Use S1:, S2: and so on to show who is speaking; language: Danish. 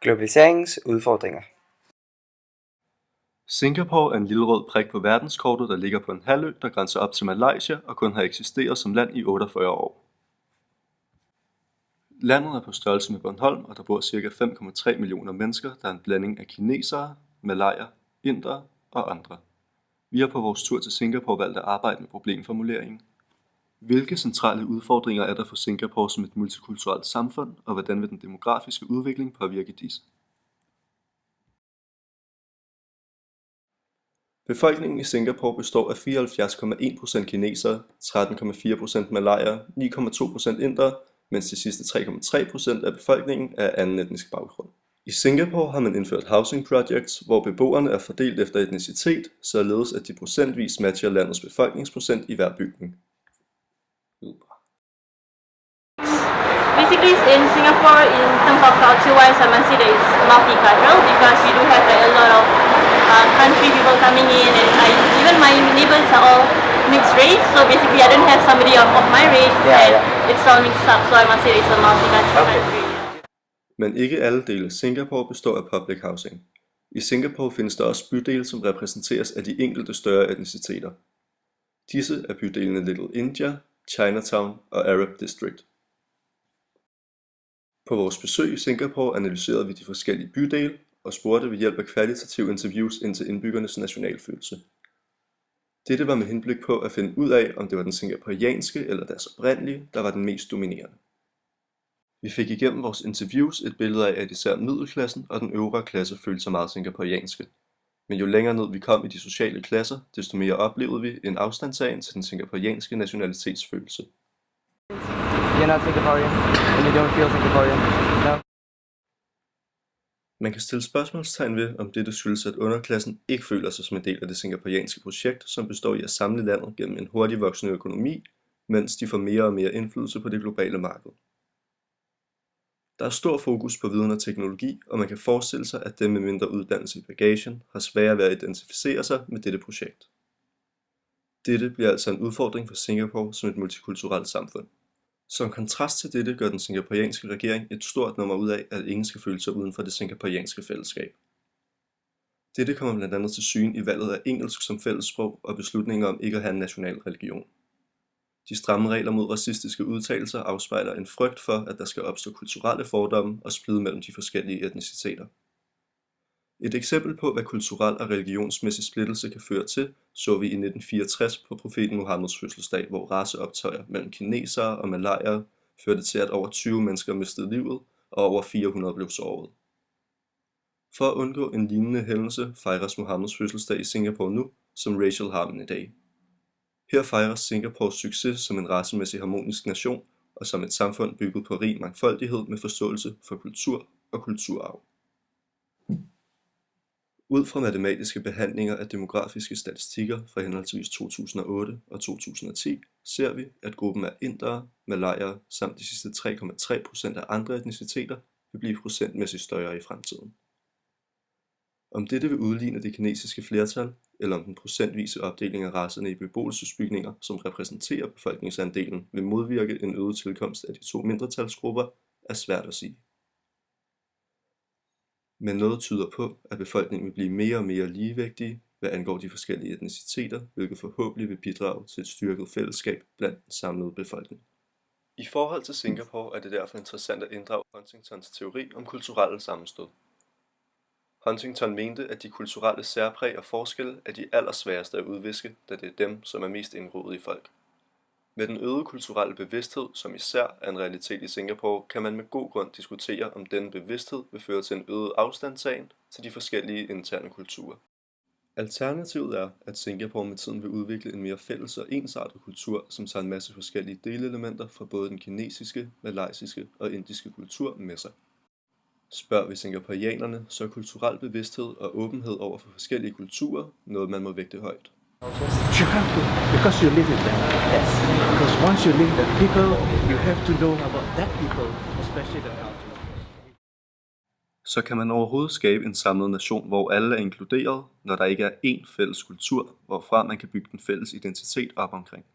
S1: Globaliseringens udfordringer.
S2: Singapore er en lille rød prik på verdenskortet, der ligger på en halvø, der grænser op til Malaysia og kun har eksisteret som land i 48 år. Landet er på størrelse med Bornholm, og der bor ca. 5,3 millioner mennesker, der er en blanding af kinesere, malayer, indere og andre. Vi har på vores tur til Singapore valgt at arbejde med problemformuleringen. Hvilke centrale udfordringer er der for Singapore som et multikulturelt samfund, og hvordan vil den demografiske udvikling påvirke disse? Befolkningen i Singapore består af 74,1% kinesere, 13,4% malayer, 9,2% indere, mens de sidste 3,3% af befolkningen er anden etnisk baggrund. I Singapore har man indført housing projects, hvor beboerne er fordelt efter etnicitet, således at de procentvis matcher landets befolkningsprocent i hver bygning.
S3: Basically, in Singapore, in terms of culture-wise, I must say that it's multicultural because we do have a lot of country people coming in, and even my neighbors are all mixed race. So basically, I don't have somebody of my race, and it's all mixed up. So I must say it's a multicultural country.
S2: Men ikke alle dele af Singapore består af public housing. I Singapore findes der også bydele, som repræsenteres af de enkelte større etniciteter. Disse er bydelene Little India, Chinatown og Arab District. På vores besøg i Singapore analyserede vi de forskellige bydele og spurgte ved hjælp af kvalitative interviews ind til indbyggernes nationalfølelse. Dette var med henblik på at finde ud af, om det var den singaporianske eller deres oprindelige, der var den mest dominerende. Vi fik igennem vores interviews et billede af, at især middelklassen og den øvre klasse følte sig meget singaporianske. Men jo længere ned vi kom i de sociale klasser, desto mere oplevede vi en afstandtagen til den singaporianske nationalitetsfølelse.
S1: You're not Singaporean, and you don't feel Singaporean, no?
S2: Man kan stille spørgsmålstegn ved, om dette skyldes, at underklassen ikke føler sig som en del af det singaporianske projekt, som består i at samle landet gennem en hurtig voksende økonomi, mens de får mere og mere indflydelse på det globale marked. Der er stor fokus på viden og teknologi, og man kan forestille sig, at dem med mindre uddannelse i bagagen har sværere ved at identificere sig med dette projekt. Dette bliver altså en udfordring for Singapore som et multikulturelt samfund. Som kontrast til dette gør den singaporianske regering et stort nummer ud af, at ingen skal føle sig uden for det singaporianske fællesskab. Dette kommer blandt andet til syne i valget af engelsk som fællessprog og beslutninger om ikke at have en national religion. De stramme regler mod racistiske udtalelser afspejler en frygt for, at der skal opstå kulturelle fordomme og splid mellem de forskellige etniciteter. Et eksempel på, hvad kulturel og religionsmæssig splittelse kan føre til, så vi i 1964 på profeten Muhammeds fødselsdag, hvor raceoptøjer mellem kinesere og malayere førte til, at over 20 mennesker mistede livet og over 400 blev såret. For at undgå en lignende hændelse fejres Muhammeds fødselsdag i Singapore nu som Racial Harmony Day. Her fejres Singapores succes som en racemæssig harmonisk nation og som et samfund bygget på rig mangfoldighed med forståelse for kultur og kulturarv. Ud fra matematiske behandlinger af demografiske statistikker fra henholdsvis 2008 og 2010 ser vi, at gruppen af indere, malayere samt de sidste 3,3% af andre etniciteter vil blive procentmæssigt større i fremtiden. Om dette vil udligne det kinesiske flertal, eller om den procentvise opdeling af racerne i beboelsesbygninger, som repræsenterer befolkningsandelen, vil modvirke en øget tilkomst af de to mindretalsgrupper, er svært at sige. Men noget tyder på, at befolkningen vil blive mere og mere ligevægtige, hvad angår de forskellige etniciteter, hvilket forhåbentlig vil bidrage til et styrket fællesskab blandt den samlede befolkning. I forhold til Singapore er det derfor interessant at inddrage Huntingtons teori om kulturelle sammenstød. Huntington mente, at de kulturelle særpræg og forskelle er de allersværeste at udviske, da det er dem, som er mest indgroet i folk. Med den øgede kulturelle bevidsthed, som især er en realitet i Singapore, kan man med god grund diskutere, om denne bevidsthed vil føre til en øget afstandtagen til de forskellige interne kulturer. Alternativet er, at Singapore med tiden vil udvikle en mere fælles og ensartet kultur, som tager en masse forskellige delelementer fra både den kinesiske, malaysiske og indiske kultur med sig. Spørger vi singaporianerne, så er kulturel bevidsthed og åbenhed over for forskellige kulturer noget, man må vægte højt.
S4: You have to, because you live with them. Yes. Because once you live with the people, you have to know about that people, especially the culture.
S2: Så kan man overhovedet skabe en samlet nation, hvor alle er inkluderet, når der ikke er én fælles kultur, hvorfra man kan bygge den fælles identitet op omkring.